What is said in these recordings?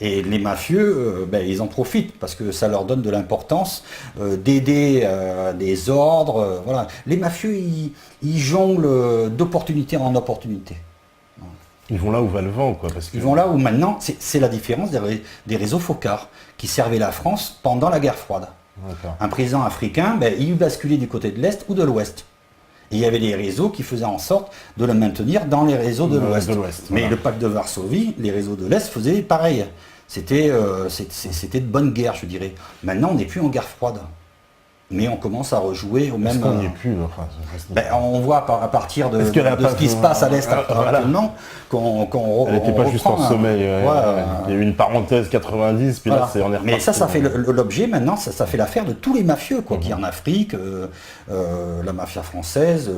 Et les mafieux, ils en profitent parce que ça leur donne de l'importance d'aider des ordres. Voilà. Les mafieux, ils jonglent d'opportunité en opportunité. Ils vont là où va le vent, quoi. Parce que... Ils vont là où maintenant, c'est la différence des réseaux focards qui servaient la France pendant la guerre froide. Un président africain, il basculait du côté de l'Est ou de l'Ouest. Et il y avait des réseaux qui faisaient en sorte de le maintenir dans les réseaux de l'Ouest. Mais le pacte de Varsovie, les réseaux de l'Est faisaient pareil. C'était de bonne guerre, je dirais. Maintenant, on n'est plus en guerre froide. Mais on commence à rejouer au même... qu'on n'y est plus, enfin, on voit à partir de ce qui se passe à l'Est actuellement qu'on elle n'était pas juste en sommeil. Il y a eu une parenthèse 90, puis là, on est reparti. Mais ça fait l'objet maintenant, ça fait l'affaire de tous les mafieux, quoi, qui en Afrique, la mafia française,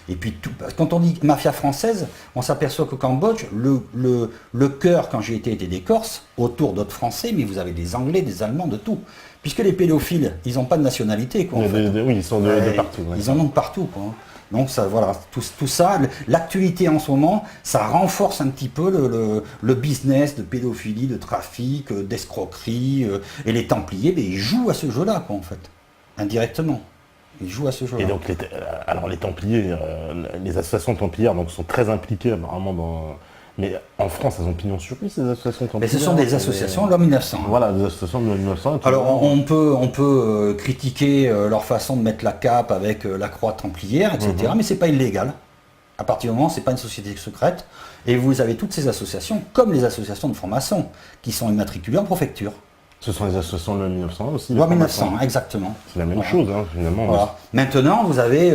et puis tout. Quand on dit mafia française, on s'aperçoit qu'au Cambodge, le cœur, quand j'ai été, était des Corses, autour d'autres Français, mais vous avez des Anglais, des Allemands, de tout. Puisque les pédophiles, ils n'ont pas de nationalité, quoi. Oui, ils sont de partout. Ouais. Ils en ont de partout, quoi. Donc ça, voilà, tout ça, l'actualité en ce moment, ça renforce un petit peu le business de pédophilie, de trafic, d'escroquerie, et les Templiers, ils jouent à ce jeu-là, quoi, en fait, indirectement. Ils jouent à ce jeu-là. Et donc, les Templiers, les associations templières, donc, sont très impliquées apparemment dans. Mais en France, elles ont pignon sur rue, ces associations templières. Mais ce sont des associations de l'an 1900. Voilà, des associations de l'an 1900. Alors on peut critiquer leur façon de mettre la cape avec la croix templière, etc. Mais c'est pas illégal. À partir du moment où c'est pas une société secrète. Et vous avez toutes ces associations, comme les associations de francs-maçons, qui sont immatriculées en préfecture. Ce sont les associations de l'an 1900 aussi. Loi 1900, exactement. C'est la même chose, finalement. Voilà. Maintenant, vous avez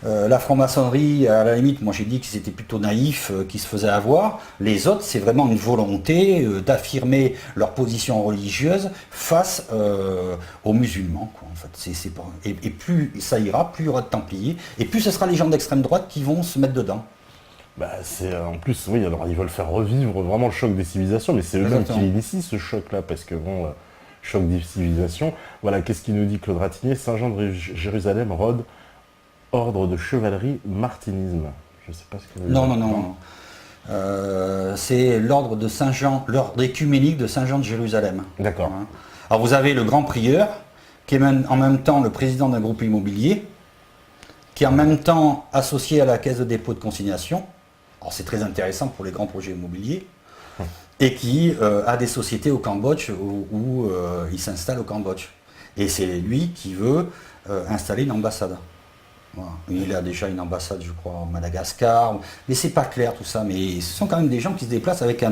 la franc-maçonnerie, à la limite, moi j'ai dit qu'ils étaient plutôt naïfs, qui se faisaient avoir. Les autres, c'est vraiment une volonté d'affirmer leur position religieuse face aux musulmans, quoi, en fait. Et plus ça ira, plus il y aura de Templiers, et plus ce sera les gens d'extrême droite qui vont se mettre dedans. En plus, oui, alors ils veulent faire revivre vraiment le choc des civilisations, mais c'est eux-mêmes qui initient ce choc-là, parce que choc des civilisations. Voilà, qu'est-ce qu'il nous dit Claude Ratignier? Saint-Jean de Jérusalem, Rhodes, ordre de chevalerie, martinisme. Je ne sais pas ce que... Non. C'est l'ordre de Saint-Jean, l'ordre écuménique de Saint-Jean de Jérusalem. D'accord. Alors vous avez le grand prieur, qui est en même temps le président d'un groupe immobilier, qui est en même temps associé à la caisse de dépôt de consignation. Alors c'est très intéressant pour les grands projets immobiliers, et qui a des sociétés au Cambodge où il s'installe au Cambodge. Et c'est lui qui veut installer une ambassade. Voilà. Il a déjà une ambassade, je crois, en Madagascar, mais c'est pas clair tout ça. Mais ce sont quand même des gens qui se déplacent avec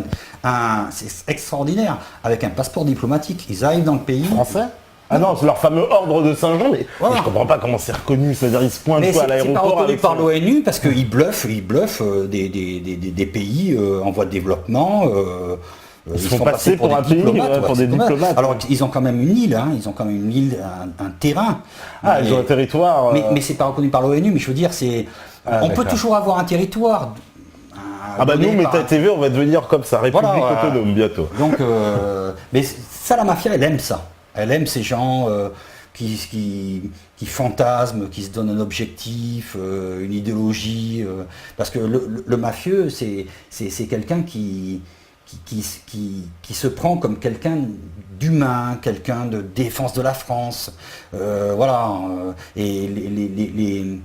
c'est extraordinaire, avec un passeport diplomatique. Ils arrivent dans le pays. Français ? Ah non, c'est leur fameux ordre de Saint-Jean, mais je comprends pas comment c'est reconnu, c'est-à-dire ils se pointent à l'aéroport. C'est pas reconnu par l'ONU parce qu'ils bluffent des pays en voie de développement. Ils se font passer pour un pays, pour des diplomates. Alors ils ont quand même une île, ils ont quand même une île, un terrain. Ils ont un territoire. Mais c'est pas reconnu par l'ONU, mais je veux dire, on peut toujours avoir un territoire. Nous, Méta TV, on va devenir comme ça, République autonome bientôt. Donc, mais ça, la mafia, elle aime ça. Elle aime ces gens qui fantasment, qui se donnent un objectif, une idéologie. Parce que le mafieux, c'est quelqu'un qui se prend comme quelqu'un d'humain, quelqu'un de défense de la France. Et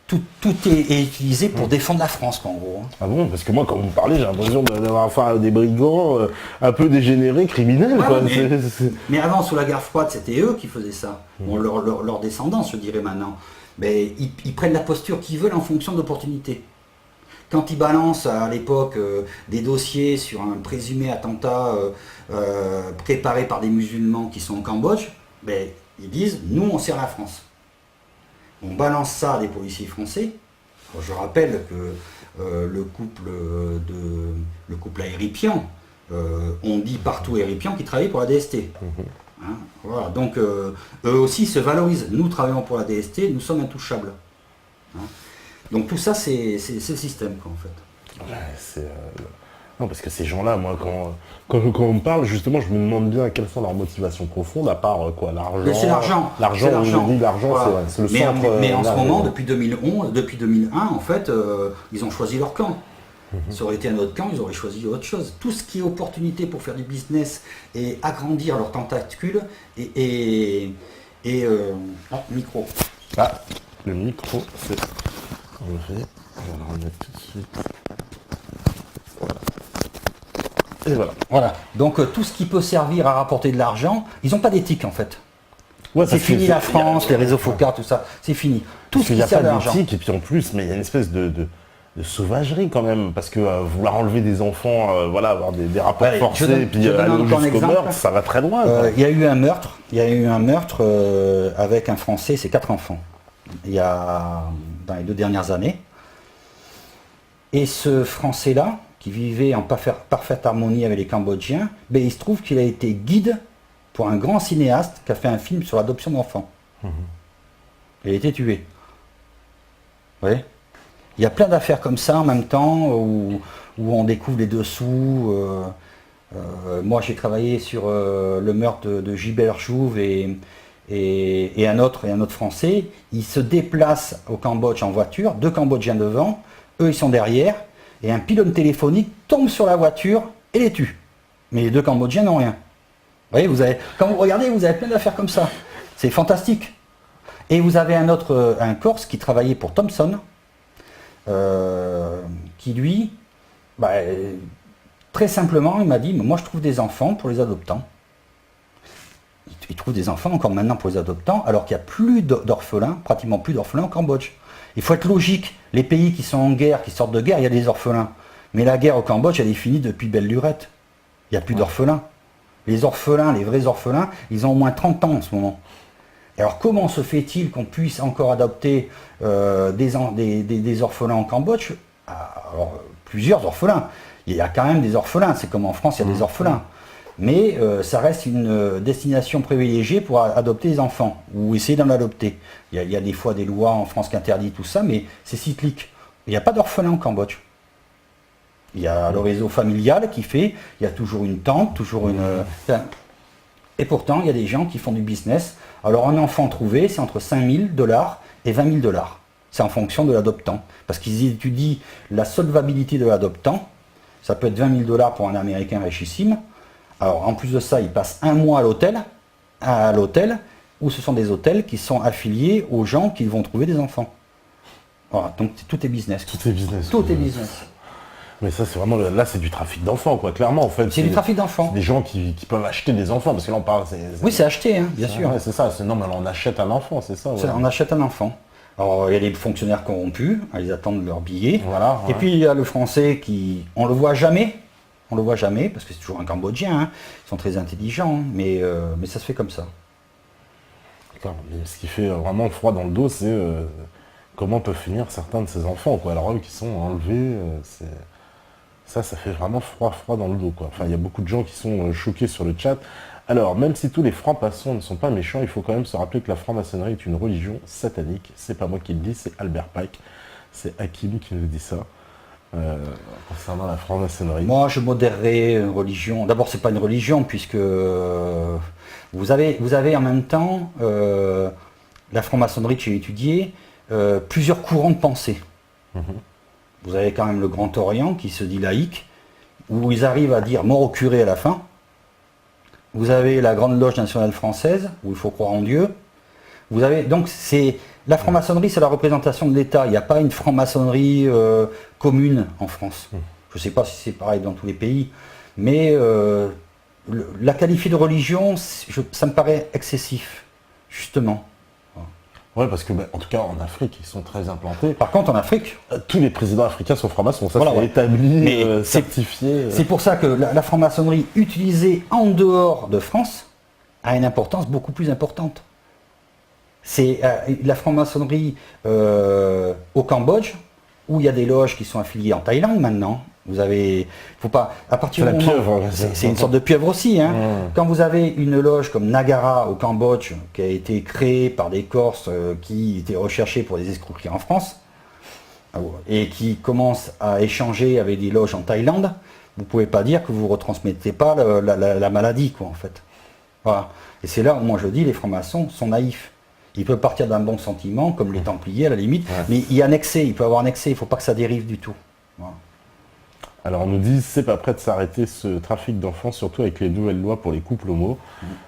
tout est utilisé pour défendre la France, quoi, en gros. Ah bon? Parce que moi, quand vous me parlez, j'ai l'impression d'avoir affaire à des brigands un peu dégénérés, criminels. Quoi. Mais avant, sous la guerre froide, c'était eux qui faisaient ça. Bon, leur descendants, je dirais maintenant. Mais ils prennent la posture qu'ils veulent en fonction de l'opportunité. Quand ils balancent à l'époque des dossiers sur un présumé attentat préparé par des musulmans qui sont au Cambodge, ils disent « nous, on sert la France ». On balance ça à des policiers français. Alors, je rappelle que le couple Aéripian, on dit partout Aéripian qui travaille pour la DST. Voilà. Donc eux aussi se valorisent. Nous travaillons pour la DST, nous sommes intouchables. Donc tout ça, c'est le système, quoi, en fait. Non, parce que ces gens-là, moi, quand on me parle, justement, je me demande bien quelles sont leurs motivations profondes, à part l'argent. C'est l'argent. L'argent, on dit l'argent, voilà. C'est le centre. Mais en ce moment, depuis 2001, en fait, ils ont choisi leur camp. Ça aurait été un autre camp, ils auraient choisi autre chose. Tout ce qui est opportunité pour faire du business et agrandir leurs tentacules micro. Ah, le micro, c'est enlevé. On va le remettre tout de suite. Voilà. Et voilà. Voilà. Donc tout ce qui peut servir à rapporter de l'argent, ils n'ont pas d'éthique en fait. Ouais, c'est fini la France, les réseaux focards, tout ça, c'est fini. Tout ce qui il n'y a sert pas de l'argent. d'éthique, et puis en plus, mais il y a une espèce de sauvagerie quand même, parce que vouloir enlever des enfants, voilà, avoir des rapports forcés, et puis aller jusqu'au meurtre, ça va très loin. Il y a eu un meurtre, avec un Français, c'est 4 enfants, il y a dans les 2 dernières années. Et ce Français-là, qui vivait en parfaite harmonie avec les Cambodgiens, ben, il se trouve qu'il a été guide pour un grand cinéaste qui a fait un film sur l'adoption d'enfants. Il a été tué. Vous voyez ? Il y a plein d'affaires comme ça en même temps où on découvre les dessous. Moi, j'ai travaillé sur le meurtre de Gilbert Jouve et un autre Français. Ils se déplacent au Cambodge en voiture, 2 Cambodgiens devant, eux ils sont derrière, et un pylône téléphonique tombe sur la voiture et les tue. Mais les 2 Cambodgiens n'ont rien. Vous voyez, quand vous regardez, vous avez plein d'affaires comme ça. C'est fantastique. Et vous avez un Corse qui travaillait pour Thomson, qui lui, très simplement, il m'a dit, moi je trouve des enfants pour les adoptants. Il trouve des enfants encore maintenant pour les adoptants, alors qu'il n'y a plus d'orphelins, pratiquement plus d'orphelins au Cambodge. Il faut être logique. Les pays qui sont en guerre, qui sortent de guerre, il y a des orphelins. Mais la guerre au Cambodge, elle est finie depuis belle lurette. Il n'y a plus d'orphelins. Les orphelins, les vrais orphelins, ils ont au moins 30 ans en ce moment. Alors comment se fait-il qu'on puisse encore adopter des orphelins au Cambodge? Alors, plusieurs orphelins. Il y a quand même des orphelins, c'est comme en France, il y a des orphelins. Mais ça reste une destination privilégiée pour adopter les enfants, ou essayer d'en adopter. Il y a des fois des lois en France qui interdisent tout ça, mais c'est cyclique. Il n'y a pas d'orphelins au Cambodge. Il y a le réseau familial qui fait, il y a toujours une tante, toujours une... Et pourtant, il y a des gens qui font du business. Alors un enfant trouvé, c'est entre 5 000 $ et 20 000 $. C'est en fonction de l'adoptant. Parce qu'ils étudient la solvabilité de l'adoptant. Ça peut être 20 000 $ pour un Américain richissime. Alors en plus de ça, ils passent un mois à l'hôtel, où ce sont des hôtels qui sont affiliés aux gens qui vont trouver des enfants. Voilà, donc tout est business. Tout est business. Tout est business. Mais ça, c'est vraiment, là, c'est du trafic d'enfants, quoi, clairement, en fait. C'est du trafic d'enfants. Des gens qui peuvent acheter des enfants, parce que là, on parle... Oui, c'est acheté, hein, bien sûr. Ouais, c'est ça, non, mais on achète un enfant, c'est ça. Ouais. On achète un enfant. Alors, il y a des fonctionnaires corrompus, ils attendent leur billet. Voilà, ouais. Et puis, il y a le Français qui... On le voit jamais, parce que c'est toujours un Cambodgien, hein. Ils sont très intelligents, hein, mais ça se fait comme ça. D'accord, mais ce qui fait vraiment froid dans le dos, c'est comment peuvent finir certains de ces enfants, quoi. Alors eux qui sont enlevés, ça fait vraiment froid dans le dos, quoi. Enfin, il y a beaucoup de gens qui sont choqués sur le chat. Alors, même si tous les francs-maçons ne sont pas méchants, il faut quand même se rappeler que la franc-maçonnerie est une religion satanique. C'est pas moi qui le dis, c'est Albert Pike. C'est Hakim qui nous dit ça. Concernant la franc-maçonnerie. Moi, je modérerais une religion. D'abord, c'est pas une religion, puisque vous avez en même temps la franc-maçonnerie que j'ai étudiée, plusieurs courants de pensée. Vous avez quand même le Grand Orient qui se dit laïque, où ils arrivent à dire mort au curé à la fin. Vous avez la Grande Loge nationale française, où il faut croire en Dieu. Vous avez donc la franc-maçonnerie, c'est la représentation de l'État. Il n'y a pas une franc-maçonnerie commune en France. Je ne sais pas si c'est pareil dans tous les pays, mais la qualifier de religion, ça me paraît excessif, justement. Ouais, parce que, en tout cas, en Afrique, ils sont très implantés. Par contre, en Afrique... tous les présidents africains sont francs-maçons, ça voilà, c'est établi, certifié. C'est pour ça que la franc-maçonnerie utilisée en dehors de France a une importance beaucoup plus importante. C'est la franc-maçonnerie au Cambodge, où il y a des loges qui sont affiliées en Thaïlande maintenant. Vous avez, faut pas, à partir du moment, c'est une sorte de pieuvre aussi. Hein. Quand vous avez une loge comme Nagara au Cambodge, qui a été créée par des Corses qui étaient recherchés pour des escroqueries en France, et qui commencent à échanger avec des loges en Thaïlande, vous ne pouvez pas dire que vous ne retransmettez pas la maladie, quoi, en fait. Voilà. Et c'est là où moi je dis, les francs-maçons sont naïfs. Ils peuvent partir d'un bon sentiment, comme les Templiers à la limite, mais il y a un excès, il peut y avoir un excès, il ne faut pas que ça dérive du tout. Voilà. Alors on nous dit c'est pas prêt de s'arrêter ce trafic d'enfants, surtout avec les nouvelles lois pour les couples homo.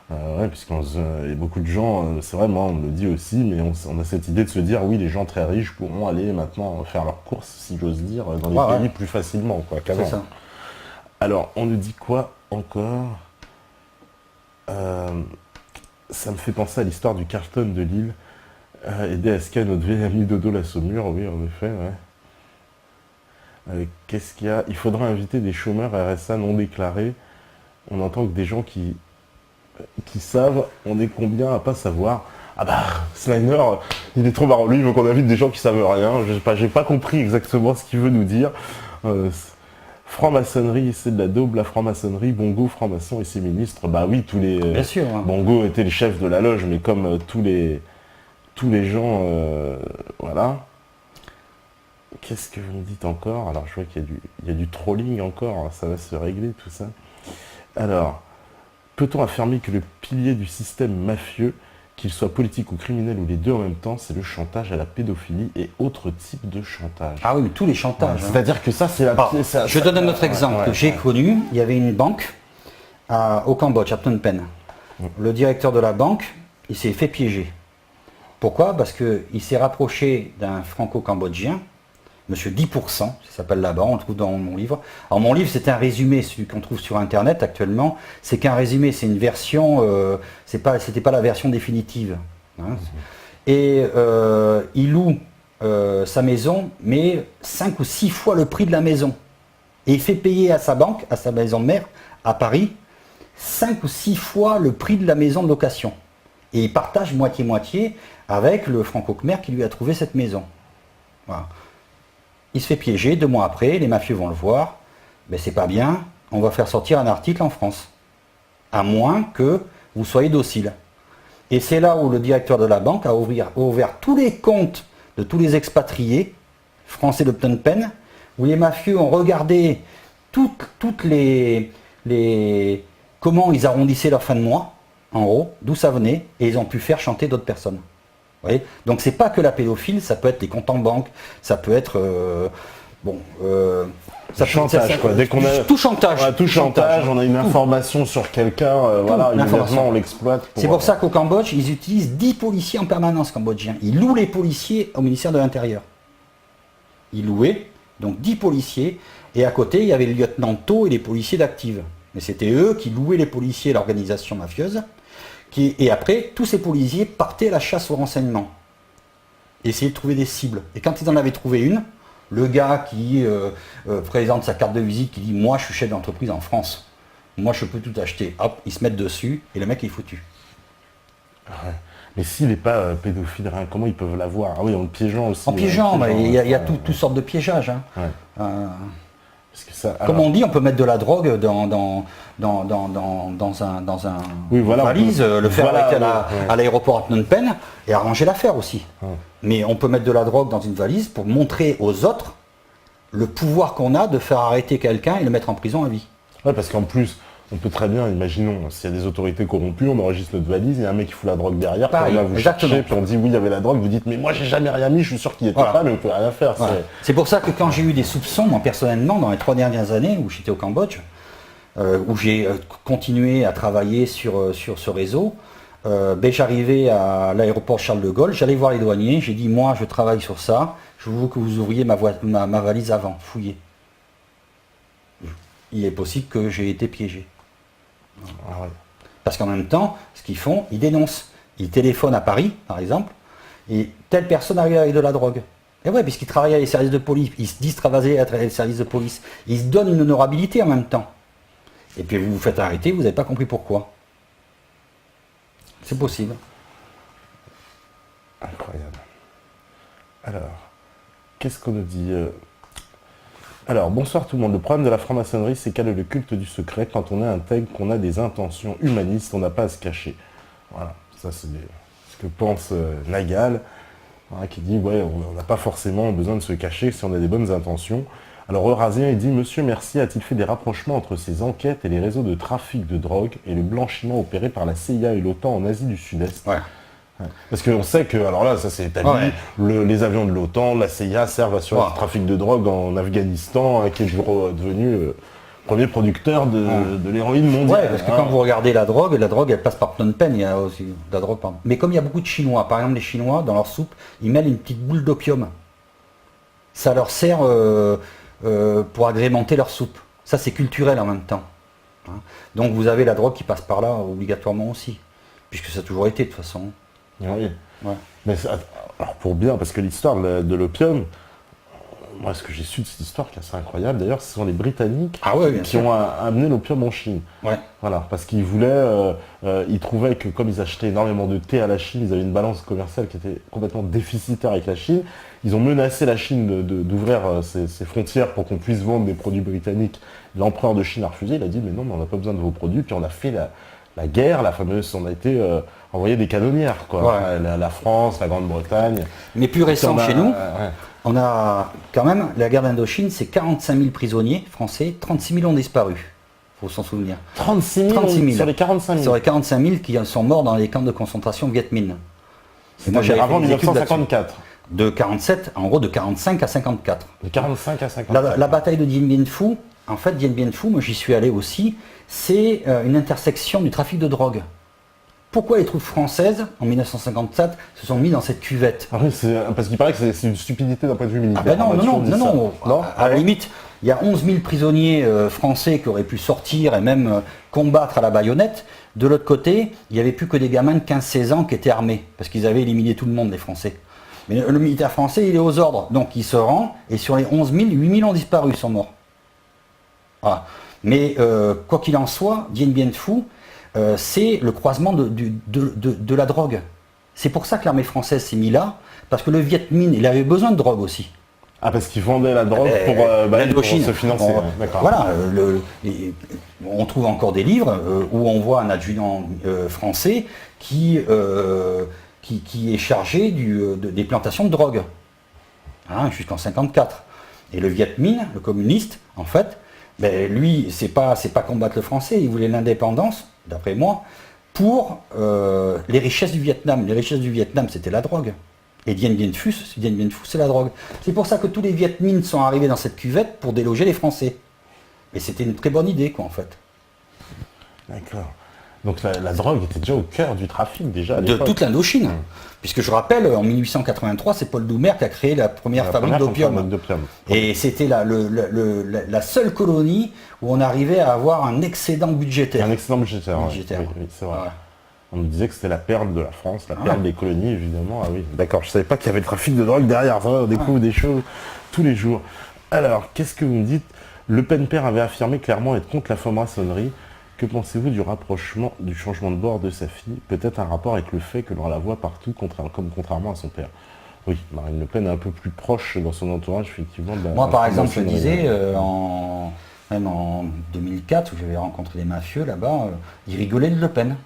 Ouais, puisqu'il y a beaucoup de gens, c'est vrai, moi on me le dit aussi, mais on a cette idée de se dire oui, les gens très riches pourront aller maintenant faire leurs courses, si j'ose dire, dans les pays plus facilement quoi, qu'avant. C'est ça. Alors on nous dit quoi encore? Ça me fait penser à l'histoire du carton de Lille. Et DSK, notre vieil ami Dodo la Saumure, oui en effet, ouais. Qu'est-ce qu'il y a? Il faudra inviter des chômeurs RSA non déclarés. On entend que des gens qui savent, on est combien à pas savoir. Ah bah, Snyder, il est trop marrant, lui, il veut qu'on invite des gens qui savent rien. J'ai pas compris exactement ce qu'il veut nous dire. Franc-maçonnerie, c'est de la daube, la franc-maçonnerie, Bongo, franc-maçon et ses ministres. Bah oui, tous les... Bien sûr. Bongo était le chef de la loge, mais comme tous les gens, voilà. Qu'est-ce que vous me dites encore? Alors je vois qu'il y a du trolling encore, ça va se régler tout ça. Alors, peut-on affirmer que le pilier du système mafieux, qu'il soit politique ou criminel ou les deux en même temps, c'est le chantage à la pédophilie et autres types de chantage? Ah oui, mais tous les chantages. C'est-à-dire que ça, c'est la... Je donne un autre exemple que j'ai connu. Il y avait une banque au Cambodge, à Phnom Penh. Le directeur de la banque, il s'est fait piéger. Pourquoi? Parce qu'il s'est rapproché d'un franco-cambodgien, Monsieur 10%, ça s'appelle là-bas, on le trouve dans mon livre. Alors mon livre, c'est un résumé, celui qu'on trouve sur Internet actuellement. C'est qu'un résumé, c'est une version, c'était pas la version définitive. Hein. Et il loue sa maison, mais 5 ou 6 fois le prix de la maison. Et il fait payer à sa banque, à sa maison mère, à Paris, 5 ou 6 fois le prix de la maison de location. Et il partage moitié-moitié avec le franco-khmer qui lui a trouvé cette maison. Voilà. Il se fait piéger, 2 mois après, les mafieux vont le voir, mais c'est pas bien, on va faire sortir un article en France. À moins que vous soyez docile. Et c'est là où le directeur de la banque a ouvert tous les comptes de tous les expatriés français de Phnom Penh, où les mafieux ont regardé toutes les comment ils arrondissaient leur fin de mois, en gros, d'où ça venait, et ils ont pu faire chanter d'autres personnes. Vous voyez, donc c'est pas que la pédophilie, ça peut être les comptes en banque, ça peut être chantage, quoi. Dès qu'on a tout chantage, on a une information sur quelqu'un, voilà, immédiatement on l'exploite. C'est pour ça qu'au Cambodge, ils utilisent 10 policiers en permanence cambodgiens. Ils louent les policiers au ministère de l'Intérieur. Ils louaient donc 10 policiers, et à côté il y avait le lieutenant To et les policiers d'active. Mais c'était eux qui louaient les policiers et l'organisation mafieuse. Et après, tous ces policiers partaient à la chasse au renseignement. Essayaient de trouver des cibles. Et quand ils en avaient trouvé une, le gars qui présente sa carte de visite, qui dit « Moi, je suis chef d'entreprise en France. Moi, je peux tout acheter. » Hop, ils se mettent dessus et le mec est foutu. Ouais. Mais s'il n'est pas pédophile, hein, comment ils peuvent l'avoir? Ah oui, en le piégeant aussi. En piégeant, il y a toutes sortes de piégeages. Hein. Ouais. Parce que ça, comme on dit, on peut mettre de la drogue dans un valise, le faire arrêter à l'aéroport à Phnom Penh et arranger l'affaire aussi. Mais on peut mettre de la drogue dans une valise pour montrer aux autres le pouvoir qu'on a de faire arrêter quelqu'un et le mettre en prison à vie. Ouais, parce qu'en plus, on peut très bien, imaginons, s'il y a des autorités corrompues, on enregistre notre valise, il y a un mec qui fout la drogue derrière, puis on va vous chercher, puis on dit oui, il y avait la drogue, vous dites mais moi j'ai jamais rien mis, je suis sûr qu'il n'y était pas, mais on peut rien faire. Voilà. C'est pour ça que quand j'ai eu des soupçons, moi personnellement, dans les 3 dernières années où j'étais au Cambodge, où j'ai continué à travailler sur ce réseau, j'arrivais à l'aéroport Charles de Gaulle, j'allais voir les douaniers, j'ai dit moi je travaille sur ça, je veux que vous ouvriez ma valise avant, fouillez. Il est possible que j'ai été piégé. Ah ouais. Parce qu'en même temps, ce qu'ils font, ils dénoncent. Ils téléphonent à Paris, par exemple, et telle personne arrive avec de la drogue. Et ouais, puisqu'ils travaillent à les services de police, ils se disent travailler à les services de police. Ils se donnent une honorabilité en même temps. Et puis vous vous faites arrêter, vous n'avez pas compris pourquoi. C'est possible. Incroyable. Alors, qu'est-ce qu'on nous dit Alors, bonsoir tout le monde. Le problème de la franc-maçonnerie, c'est qu'elle est le culte du secret. Quand on est intègre, qu'on a des intentions humanistes, on n'a pas à se cacher. Voilà, ça c'est ce que pense Nagal, voilà, qui dit, ouais, on n'a pas forcément besoin de se cacher si on a des bonnes intentions. Alors Eurasien, il dit, Monsieur Mercier a-t-il fait des rapprochements entre ces enquêtes et les réseaux de trafic de drogue et le blanchiment opéré par la CIA et l'OTAN en Asie du Sud-Est? Ouais. Parce qu'on sait que, alors là, ça c'est établi, les avions de l'OTAN, la CIA servent à assurer le trafic de drogue en Afghanistan, qui est devenu premier producteur de l'héroïne mondiale. Ouais, parce que quand vous regardez la drogue, elle passe par Phnom Penh, il y a aussi de la drogue. Mais comme il y a beaucoup de Chinois, par exemple les Chinois, dans leur soupe, ils mêlent une petite boule d'opium. Ça leur sert pour agrémenter leur soupe. Ça c'est culturel en même temps. Donc vous avez la drogue qui passe par là obligatoirement aussi, puisque ça a toujours été de toute façon. Oui. Ouais. Mais alors pour bien, parce que l'histoire de l'opium, moi ce que j'ai su de cette histoire qui est assez incroyable d'ailleurs, ce sont les Britanniques qui ont amené l'opium en Chine. Ouais. Voilà, parce qu'ils voulaient, ils trouvaient que comme ils achetaient énormément de thé à la Chine, ils avaient une balance commerciale qui était complètement déficitaire avec la Chine. Ils ont menacé la Chine d'ouvrir ses frontières pour qu'on puisse vendre des produits britanniques. L'empereur de Chine a refusé, il a dit mais non, mais on n'a pas besoin de vos produits, puis on a fait la guerre, la fameuse, on a été envoyé des canonnières, quoi. Ouais. La France, la Grande-Bretagne. Mais plus récent chez nous, on a quand même, la guerre d'Indochine, c'est 45 000 prisonniers français, 36 000 ont disparu. Il faut s'en souvenir. 36 000 sur les 45 000 Sur les 45 000 qui sont morts dans les camps de concentration Viet Minh. Avant 1954. De 47, en gros de 45 à 54. De 45 à 54. La bataille de Dien Bien Phu, en fait Dien Bien Phu, moi j'y suis allé aussi, c'est une intersection du trafic de drogue. Pourquoi les troupes françaises, en 1957, se sont mis dans cette cuvette? Oui, parce qu'il paraît que c'est une stupidité d'un point de vue militaire. Ah ben non. À la limite, il y a 11 000 prisonniers français qui auraient pu sortir et même combattre à la baïonnette. De l'autre côté, il n'y avait plus que des gamins de 15-16 ans qui étaient armés, parce qu'ils avaient éliminé tout le monde, les Français. Mais le militaire français, il est aux ordres, donc il se rend, et sur les 11 000, 8 000 ont disparu, sont morts. Voilà. Mais quoi qu'il en soit, Dien Bien Phu, c'est le croisement de la drogue. C'est pour ça que l'armée française s'est mise là, parce que le Viet Minh, il avait besoin de drogue aussi. Ah, parce qu'ils vendaient la drogue pour se financer. Voilà, on trouve encore des livres où on voit un adjudant français qui est chargé des plantations de drogue, jusqu'en 1954. Et le Viet Minh, le communiste, en fait, lui, c'est pas combattre le français, il voulait l'indépendance, d'après moi, pour les richesses du Vietnam. Les richesses du Vietnam, c'était la drogue. Et Dien Bien Phu, c'est la drogue. C'est pour ça que tous les Viet Minh sont arrivés dans cette cuvette pour déloger les Français. Et c'était une très bonne idée, quoi, en fait. D'accord. Donc la drogue était déjà au cœur du trafic, déjà, à de toute l'Indochine. Puisque je rappelle, en 1883, c'est Paul Doumer qui a créé la première fabrique d'opium. Et c'était la seule colonie où on arrivait à avoir un excédent budgétaire. Un excédent budgétaire, oui, c'est vrai. Voilà. On nous disait que c'était la perle de la France, la perle des colonies, évidemment. Ah oui, d'accord, je ne savais pas qu'il y avait le trafic de drogue derrière. Ça, on découvre des choses tous les jours. Alors, qu'est-ce que vous me dites? Le Pen père avait affirmé clairement être contre la franc-maçonnerie. Que pensez-vous du rapprochement, du changement de bord de sa fille? Peut-être un rapport avec le fait que l'on la voit partout, contrairement à son père. Oui, Marine Le Pen est un peu plus proche dans son entourage, effectivement. Moi, par exemple, je disais, même en 2004, où j'avais rencontré les mafieux là-bas, ils rigolaient de Le Pen.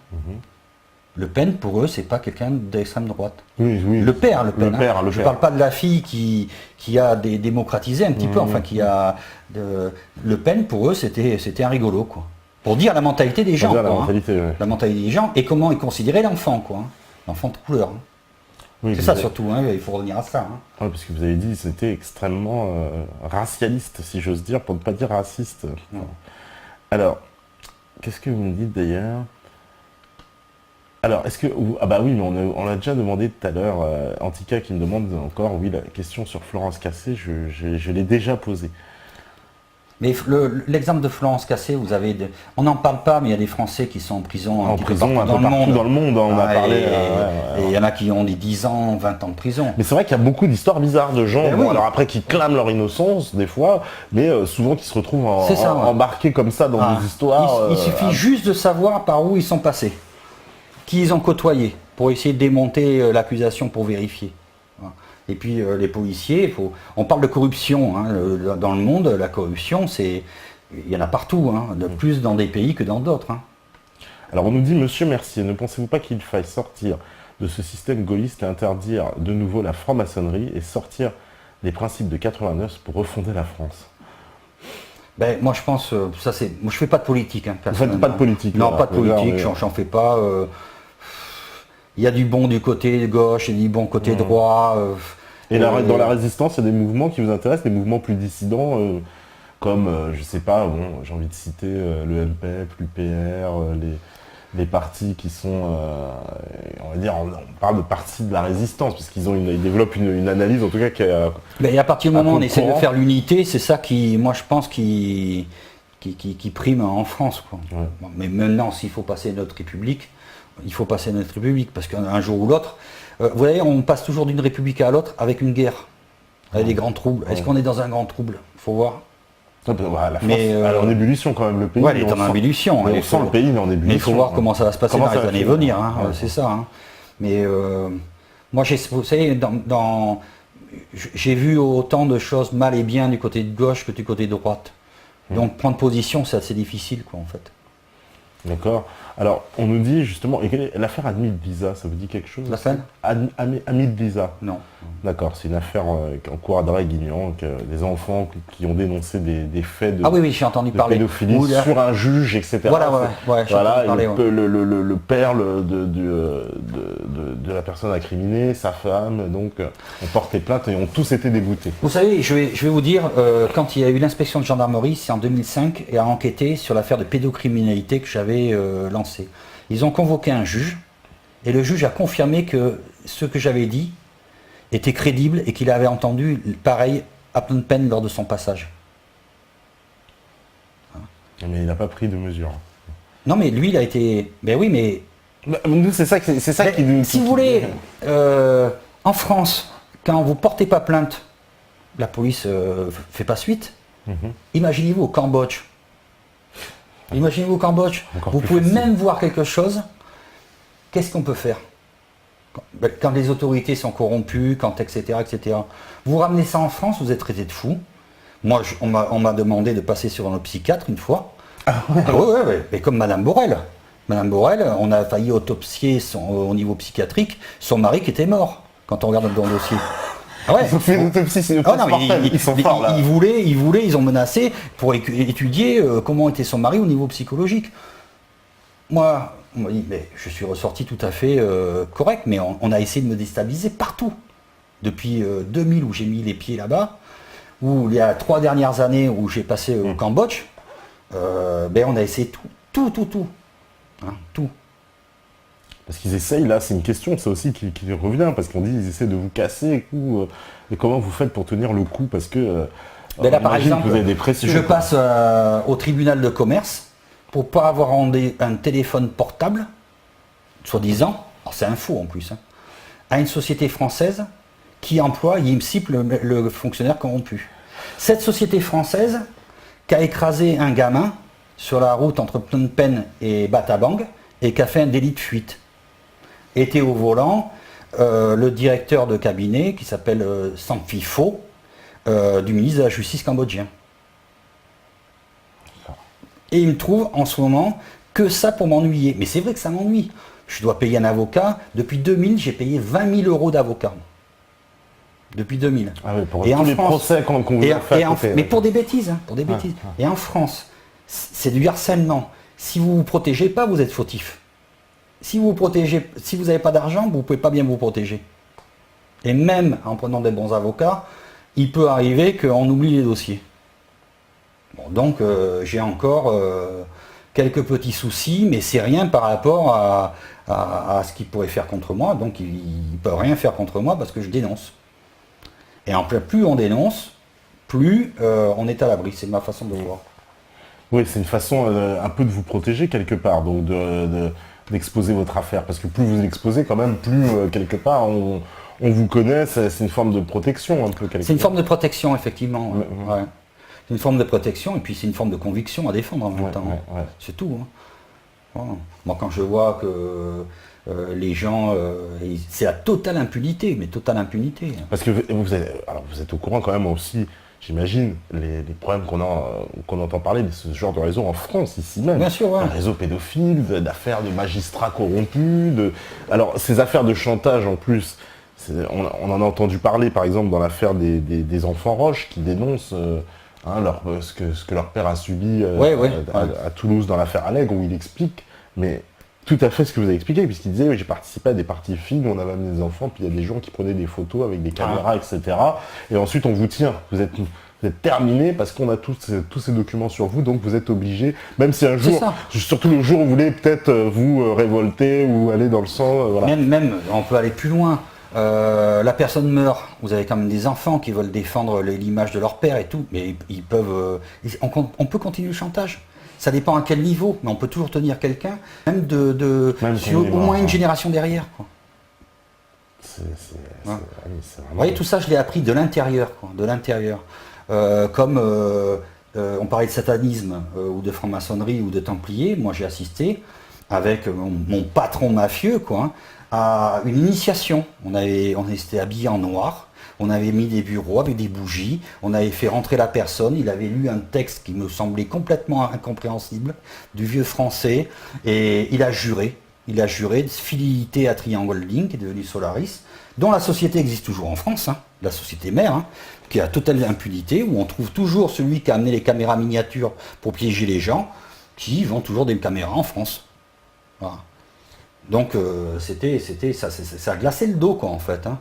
Le Pen, pour eux, c'est pas quelqu'un d'extrême droite. Oui. Le père. Je ne parle pas de la fille qui a démocratisé un petit peu, enfin qui a... Le Pen, pour eux, c'était un rigolo, quoi. Pour dire la mentalité des gens, la mentalité des gens et comment ils considéraient l'enfant, quoi. L'enfant de couleur. Oui, c'est ça surtout, il faut revenir à ça. Oui, parce que vous avez dit c'était extrêmement racialiste, si j'ose dire, pour ne pas dire raciste. Alors, qu'est-ce que vous me dites d'ailleurs? Alors, est-ce que... Ah bah oui, mais on l'a déjà demandé tout à l'heure, Antika qui me demande encore, oui, la question sur Florence Cassé, je l'ai déjà posée. Mais l'exemple de Florence Cassé, vous avez... On n'en parle pas, mais il y a des Français qui sont en prison un peu partout dans le monde, on a parlé... Et il y en a qui ont des 10 ans, 20 ans de prison. Mais c'est vrai qu'il y a beaucoup d'histoires bizarres de gens, alors après qui clament leur innocence, des fois, mais souvent qui se retrouvent embarqués comme ça dans des histoires... Il suffit juste de savoir par où ils sont passés, qui ils ont côtoyé, pour essayer de démonter l'accusation, pour vérifier. Et puis les policiers, on parle de corruption dans le monde, la corruption, il y en a partout, de plus dans des pays que dans d'autres. Alors on nous dit, Monsieur Mercier, ne pensez-vous pas qu'il faille sortir de ce système gaulliste et interdire de nouveau la franc-maçonnerie et sortir des principes de 89 pour refonder la France? Moi je pense, moi je fais pas de politique. Vous faites pas de politique? Non, pas de politique, j'en fais pas. il y a du bon du côté gauche et du bon côté droit. Et dans la résistance, il y a des mouvements qui vous intéressent, des mouvements plus dissidents, comme, je sais pas, bon, j'ai envie de citer le MPEP, l'UPR, les partis qui sont, on va dire, on parle de partis de la résistance, parce ils développent une analyse, en tout cas, qui est... Et à partir du moment où on essaie de faire l'unité, c'est ça qui, moi je pense, qui prime en France, quoi. Ouais. Bon, mais maintenant, s'il faut passer notre République, il faut passer notre République, parce qu'un jour ou l'autre, vous voyez, on passe toujours d'une République à l'autre avec une guerre, avec des grands troubles. Est-ce qu'on est dans un grand trouble? Faut voir. La France, elle est en ébullition quand même, le pays. Ouais, elle est en ébullition. On sent le pays, il est en ébullition. Mais il faut voir comment ça va se passer dans les années à venir, hein, ouais. c'est ça. Hein. Mais moi, vous savez, j'ai vu autant de choses mal et bien du côté de gauche que du côté de droite. Donc prendre position, c'est assez difficile, quoi, en fait. D'accord. Alors, on nous dit justement, et l'affaire Hamid Bliza, ça vous dit quelque chose? L'affaire Hamid Bliza. Non. D'accord, c'est une affaire en cours à Draguignan, des enfants qui ont dénoncé des faits de, oui, j'ai entendu parler. Pédophilie sur un juge, etc. Voilà, voilà, parler, le père de la personne incriminée, sa femme, donc ont porté plainte et ont tous été déboutés. Vous savez, je vais vous dire, quand il y a eu l'inspection de gendarmerie, c'est en 2005, et a enquêté sur l'affaire de pédocriminalité que j'avais lancée. Ils ont convoqué un juge, et le juge a confirmé que ce que j'avais dit était crédible et qu'il avait entendu pareil à pleine peine lors de son passage. Mais il n'a pas pris de mesures. Non, mais lui, il a été... Ben oui, mais... Nous, c'est ça qui nous... Si vous voulez, en France, quand vous portez pas plainte, la police fait pas suite. Imaginez-vous au Cambodge. Imaginez-vous au Cambodge. Vous pouvez même voir quelque chose. Qu'est-ce qu'on peut faire quand les autorités sont corrompues, quand etc. Vous ramenez ça en France, vous êtes traité de fou. Moi, on m'a demandé de passer sur un psychiatre une fois. Ouais. Mais comme Madame Borel. Madame Borel, on a failli autopsier au niveau psychiatrique son mari qui était mort, quand on regarde dans le dossier. Ah ouais. Ils ont fait une autopsie, c'est ils sont forts là. Ils voulaient, ils ont menacé pour étudier comment était son mari au niveau psychologique. Moi, on m'a dit, mais je suis ressorti tout à fait correct, mais on a essayé de me déstabiliser partout. Depuis 2000 où j'ai mis les pieds là-bas, ou il y a 3 dernières années où j'ai passé au Cambodge, on a essayé tout. Hein, tout. Parce qu'ils essayent, là, c'est une question, ça aussi qui revient, parce qu'on dit ils essaient de vous casser, et comment vous faites pour tenir le coup? Parce que, là, par exemple, vous avez des pressions. Je passe au tribunal de commerce pour pas avoir un téléphone portable, soi-disant, alors c'est un faux en plus, hein, à une société française qui emploie IMSIP, le fonctionnaire corrompu. Cette société française qui a écrasé un gamin sur la route entre Phnom Penh et Battambang et qui a fait un délit de fuite. Était au volant le directeur de cabinet qui s'appelle Samphi Pho, du ministre de la Justice cambodgien. Et il me trouve en ce moment que ça pour m'ennuyer. Mais c'est vrai que ça m'ennuie. Je dois payer un avocat. Depuis 2000, j'ai payé 20 000 euros d'avocat. Depuis 2000. Ah oui, pour tous les procès qu'on vous a fait. Mais pour des bêtises. Hein, pour des bêtises. Et en France, c'est du harcèlement. Si vous ne vous protégez pas, vous êtes fautif. Si vous n'avez pas d'argent, vous ne pouvez pas bien vous protéger. Et même en prenant des bons avocats, il peut arriver qu'on oublie les dossiers. Bon, donc j'ai encore quelques petits soucis, mais c'est rien par rapport à ce qu'ils pourraient faire contre moi. Donc ils ne peuvent rien faire contre moi parce que je dénonce. Et en plus on dénonce, plus on est à l'abri. C'est ma façon de voir. Oui, c'est une façon un peu de vous protéger quelque part, donc d'exposer votre affaire. Parce que plus vous l'exposez quand même, plus quelque part on vous connaît, c'est une forme de protection un peu. C'est une forme de protection, effectivement. Ouais. C'est une forme de protection et puis c'est une forme de conviction à défendre en même temps. Ouais. C'est tout. Hein. Voilà. Moi, quand je vois que les gens, c'est la totale impunité, mais totale impunité. Parce que vous êtes au courant quand même aussi, j'imagine, les problèmes qu'on entend parler de ce genre de réseau en France, ici même. Bien sûr, ouais. Un réseau pédophile, d'affaires de magistrats corrompus, alors ces affaires de chantage en plus, on en a entendu parler par exemple dans l'affaire des enfants Roche qui dénoncent ce que leur père a subi à Toulouse dans l'affaire Allègre, où il explique, mais tout à fait ce que vous avez expliqué, puisqu'il disait, oui, j'ai participé à des parties fines, on avait amené des enfants, puis il y a des gens qui prenaient des photos avec des caméras, etc. Et ensuite, on vous tient, vous êtes terminé parce qu'on a tous ces documents sur vous, donc vous êtes obligé, même si un jour, surtout le jour où vous voulez peut-être vous révolter ou aller dans le sang, voilà. Même, on peut aller plus loin. La personne meurt, vous avez quand même des enfants qui veulent défendre l'image de leur père et tout, mais ils peuvent, on peut continuer le chantage. Ça dépend à quel niveau, mais on peut toujours tenir quelqu'un, même sur au moins une génération derrière, quoi. Vraiment... Vous voyez, tout ça, je l'ai appris de l'intérieur, quoi, de l'intérieur. Comme on parlait de satanisme ou de franc-maçonnerie ou de templier, moi j'ai assisté avec mon patron mafieux, quoi, à une initiation. On était habillés en noir, on avait mis des bureaux avec des bougies, on avait fait rentrer la personne, il avait lu un texte qui me semblait complètement incompréhensible, du vieux français, et il a juré de fidélité à Triangle Link, qui est devenu Solaris, dont la société existe toujours en France, hein, la société mère, hein, qui a totale impunité, où on trouve toujours celui qui a amené les caméras miniatures pour piéger les gens, qui vend toujours des caméras en France. Voilà. Donc ça a glacé le dos, quoi, en fait. Hein.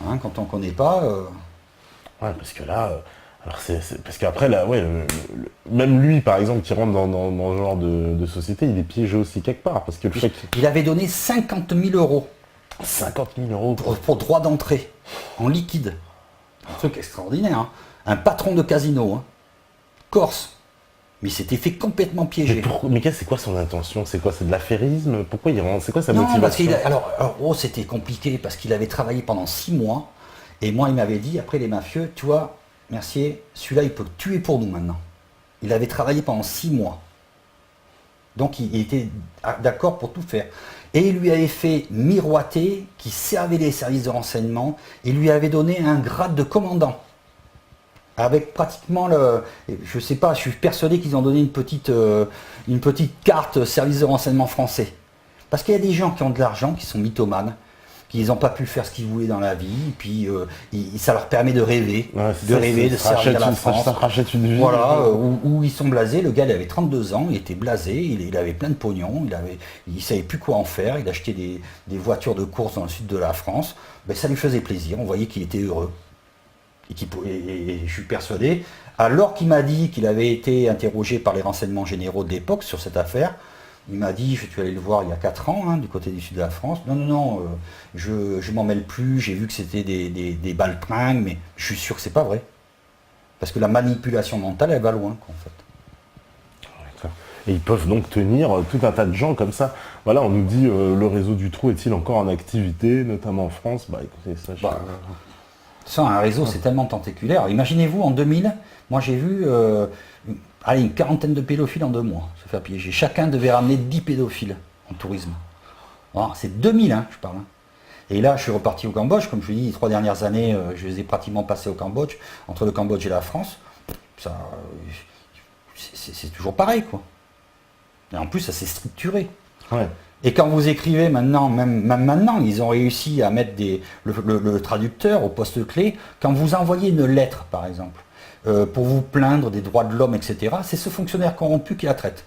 Hein, quand on ne connaît pas... Ouais, parce que là... alors parce qu'après, là, ouais, même lui, par exemple, qui rentre dans ce genre de société, il est piégé aussi quelque part. Parce que le fait il avait donné 50 000 euros. 50 000 euros pour droit d'entrée, en liquide. Un truc extraordinaire. Hein. Un patron de casino, hein. Corse. Mais il s'était fait complètement piéger. Mais c'est quoi son intention? C'est quoi? C'est de l'affairisme? Pourquoi il rentre? C'est quoi sa motivation? Alors, c'était compliqué parce qu'il avait travaillé pendant 6 mois. Et moi, il m'avait dit, après les mafieux, tu vois, Mercier, celui-là, il peut tuer pour nous maintenant. Il avait travaillé pendant 6 mois. Donc, il était d'accord pour tout faire. Et il lui avait fait miroiter qu'il servait les services de renseignement et lui avait donné un grade de commandant. Avec pratiquement je sais pas, je suis persuadé qu'ils ont donné une petite carte service de renseignement français. Parce qu'il y a des gens qui ont de l'argent, qui sont mythomanes, qui n'ont pas pu faire ce qu'ils voulaient dans la vie, et puis ça leur permet de rêver, de servir à la France. Ça rachète une vie. Voilà, où ils sont blasés. Le gars, il avait 32 ans, il était blasé, il avait plein de pognon, il savait plus quoi en faire, il achetait des voitures de course dans le sud de la France. Ben, ça lui faisait plaisir, on voyait qu'il était heureux. Et je suis persuadé, alors qu'il m'a dit qu'il avait été interrogé par les renseignements généraux de l'époque sur cette affaire, il m'a dit, je suis allé le voir il y a 4 ans, hein, du côté du sud de la France, non, je m'en mêle plus, j'ai vu que c'était des baltringues, mais je suis sûr que c'est pas vrai. Parce que la manipulation mentale, elle va loin, quoi, en fait. D'accord. Et ils peuvent donc tenir tout un tas de gens comme ça. Voilà, on nous dit, le réseau du trou est-il encore en activité, notamment en France? Bah écoutez, ça, un réseau, c'est tellement tentaculaire. Imaginez-vous, en 2000, moi j'ai vu une quarantaine de pédophiles en 2 mois se faire piéger. Chacun devait ramener 10 pédophiles en tourisme. Voilà, c'est 2000, hein, je parle. Hein. Et là, je suis reparti au Cambodge. Comme je vous dis, les 3 dernières années, je les ai pratiquement passées au Cambodge. Entre le Cambodge et la France, c'est toujours pareil, quoi. Et en plus, ça s'est structuré. Ouais. Et quand vous écrivez maintenant, même maintenant, ils ont réussi à mettre le traducteur au poste clé. Quand vous envoyez une lettre, par exemple, pour vous plaindre des droits de l'homme, etc., c'est ce fonctionnaire corrompu qui la traite.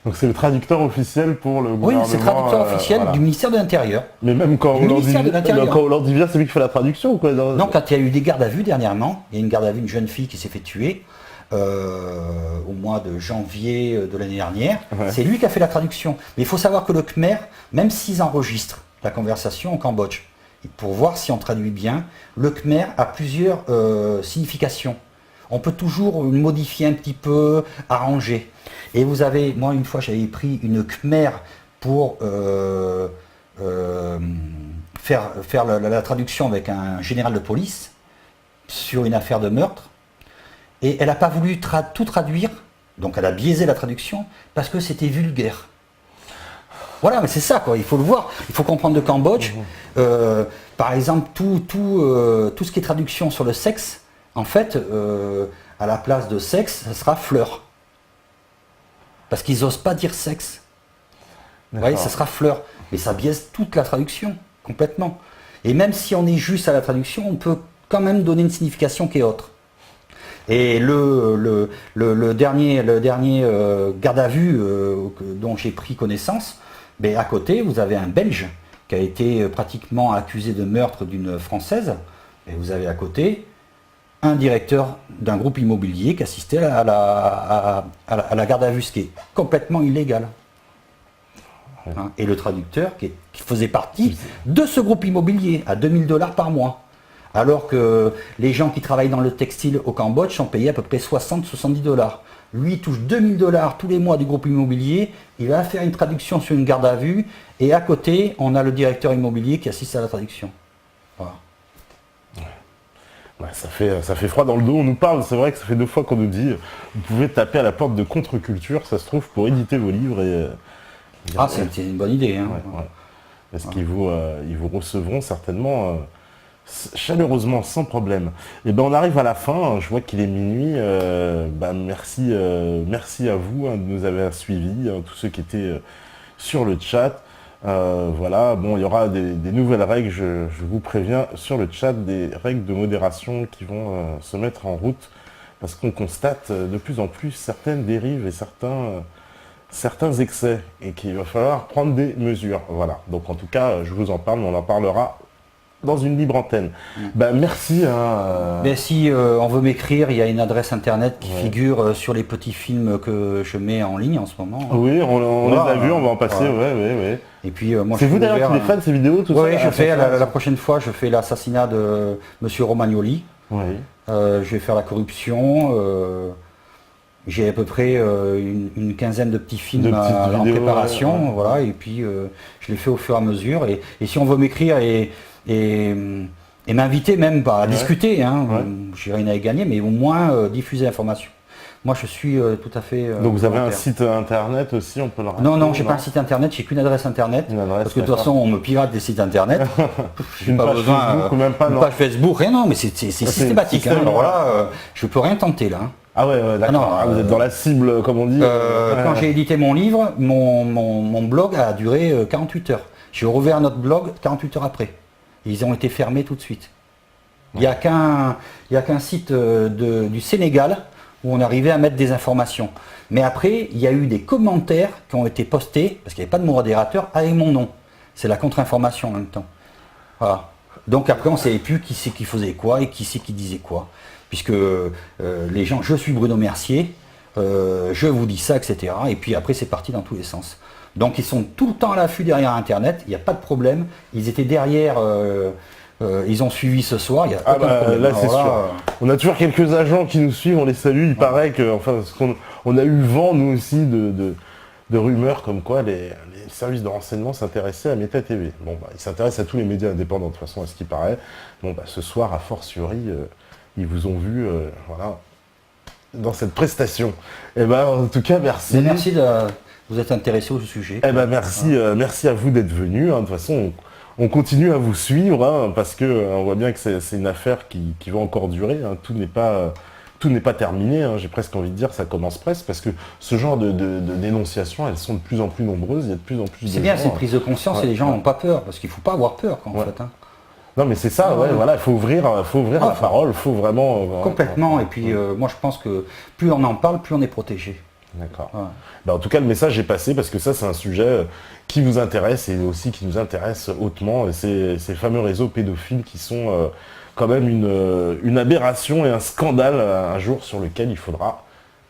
Donc c'est le traducteur officiel pour le gouvernement. Oui, c'est le traducteur officiel du ministère de l'Intérieur. Mais même quand Hollande vient, c'est lui qui fait la traduction ou quoi? Non, quand il y a eu des gardes à vue dernièrement, il y a une garde à vue, une jeune fille qui s'est fait tuer. Au mois de janvier de l'année dernière, c'est lui qui a fait la traduction. Mais il faut savoir que le Khmer, même s'ils enregistrent la conversation au Cambodge, pour voir si on traduit bien, le Khmer a plusieurs significations. On peut toujours modifier un petit peu, arranger. Et vous avez, moi une fois j'avais pris une Khmer pour faire la traduction avec un général de police sur une affaire de meurtre. Et elle n'a pas voulu tout traduire, donc elle a biaisé la traduction, parce que c'était vulgaire. Voilà, mais c'est ça, quoi. Il faut le voir, il faut comprendre le Cambodge. Par exemple, tout ce qui est traduction sur le sexe, en fait, à la place de sexe, ça sera fleur. Parce qu'ils n'osent pas dire sexe. Vous voyez, ça sera fleur. Mais ça biaise toute la traduction, complètement. Et même si on est juste à la traduction, on peut quand même donner une signification qui est autre. Et le dernier garde à vue dont j'ai pris connaissance, ben, à côté, vous avez un Belge qui a été pratiquement accusé de meurtre d'une Française. Et vous avez à côté un directeur d'un groupe immobilier qui assistait à la garde à vue, ce qui est complètement illégal. Hein, et le traducteur qui faisait partie de ce groupe immobilier à 2000 $ par mois. Alors que les gens qui travaillent dans le textile au Cambodge sont payés à peu près 60-70 $. Lui il touche 2000 $ tous les mois du groupe immobilier, il va faire une traduction sur une garde à vue, et à côté, on a le directeur immobilier qui assiste à la traduction. Voilà. Ouais, ça fait froid dans le dos, on nous parle, c'est vrai que ça fait 2 fois qu'on nous dit, vous pouvez taper à la porte de Contre-Culture, ça se trouve, pour éditer vos livres et... c'est une bonne idée. Hein. Ouais. Parce qu'ils vous recevront certainement chaleureusement, sans problème. Et ben on arrive à la fin, je vois qu'il est minuit. Merci à vous de nous avoir suivis, tous ceux qui étaient sur le chat. Voilà, bon, il y aura des nouvelles règles, je vous préviens, sur le chat, des règles de modération qui vont se mettre en route, parce qu'on constate de plus en plus certaines dérives et certains excès, et qu'il va falloir prendre des mesures. Voilà, donc en tout cas, je vous en parle, mais on en parlera dans une libre antenne. Merci. Mais si on veut m'écrire, il y a une adresse internet qui figure sur les petits films que je mets en ligne en ce moment. Oui, on les a vus, on va en passer, ouais. Et puis moi, c'est vous d'ailleurs qui les faites ces vidéos, tout ça? Oui, je fais la prochaine fois, je fais l'assassinat de Monsieur Romagnoli. Oui. Je vais faire la corruption. J'ai à peu près une quinzaine de petits films en préparation, voilà. Et puis je les fais au fur et à mesure. Et si on veut m'écrire et m'inviter même pas à discuter, hein, j'ai rien à y gagner, mais au moins diffuser l'information. Moi je suis tout à fait... Donc vous avez un site internet aussi, on peut le rappeler? Non, j'ai pas un site internet, j'ai qu'une adresse internet, parce que de toute façon on me pirate des sites internet. J'ai pas besoin, Facebook, même pas, une page Facebook, rien, non, mais c'est systématique. Hein. Alors là, je peux rien tenter là. Hein. Ah ouais, d'accord. Vous êtes dans la cible, comme on dit. Quand j'ai édité mon livre, mon blog a duré 48 heures. J'ai rouvert notre blog 48 heures après. Ils ont été fermés tout de suite. Il n'y a qu'un site du Sénégal où on arrivait à mettre des informations. Mais après, il y a eu des commentaires qui ont été postés, parce qu'il n'y avait pas de modérateur, avec mon nom. C'est la contre-information en même temps. Voilà. Donc après, on ne savait plus qui c'est qui faisait quoi et qui c'est qui disait quoi. Puisque les gens, je suis Bruno Mercier, je vous dis ça, etc. Et puis après, c'est parti dans tous les sens. Donc ils sont tout le temps à l'affût derrière Internet, il n'y a pas de problème. Ils étaient derrière, ils ont suivi ce soir, il n'y a aucun problème. Là, c'est sûr. On a toujours quelques agents qui nous suivent, on les salue. Il paraît que, on a eu vent, nous aussi, de rumeurs comme quoi les services de renseignement s'intéressaient à Meta TV. Bon, ils s'intéressent à tous les médias indépendants, de toute façon, à ce qui paraît. Bon, ce soir, a fortiori, ils vous ont vu, dans cette prestation. Et en tout cas, merci. Mais merci de vous être intéressé au sujet. Merci à vous d'être venu. De toute façon, on continue à vous suivre, parce que on voit bien que c'est une affaire qui va encore durer. Tout n'est pas terminé. J'ai presque envie de dire, ça commence presque, parce que ce genre de dénonciations, elles sont de plus en plus nombreuses. Il y a de plus en plus de gens. C'est bien, c'est une prise de conscience et les gens n'ont pas peur, parce qu'il ne faut pas avoir peur, en fait. Hein. Non mais c'est ça, voilà, il faut ouvrir la parole, il faut vraiment... Complètement, et puis moi je pense que plus on en parle, plus on est protégé. D'accord. Ouais. En tout cas, le message est passé, parce que ça, c'est un sujet qui vous intéresse et aussi qui nous intéresse hautement. Et ces fameux réseaux pédophiles qui sont quand même une aberration et un scandale un jour sur lequel il faudra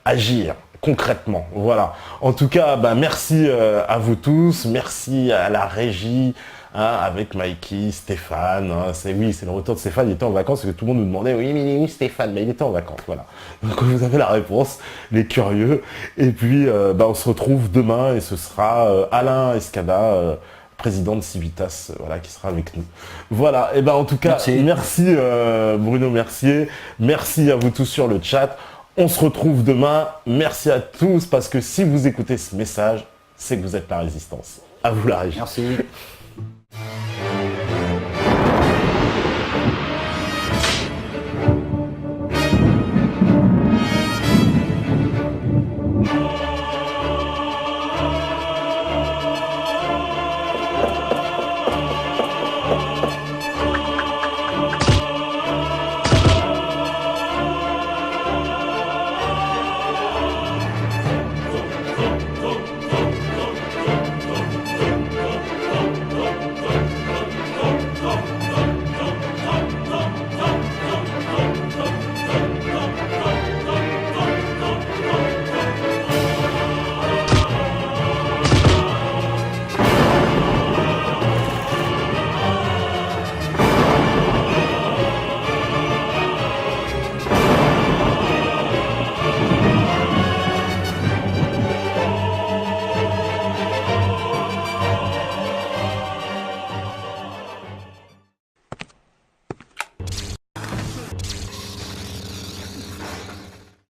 agir concrètement. Voilà. En tout cas, merci à vous tous, merci à la régie, avec Mikey, Stéphane, c'est le retour de Stéphane, il était en vacances, parce que tout le monde nous demandait, oui, mais oui, Stéphane, mais il était en vacances, voilà. Donc vous avez la réponse, les curieux, et puis on se retrouve demain, et ce sera Alain Escada, président de Civitas, qui sera avec nous. Voilà, et en tout cas, merci Bruno Mercier, merci à vous tous sur le chat, on se retrouve demain, merci à tous, parce que si vous écoutez ce message, c'est que vous êtes la résistance. À vous la régie. Merci.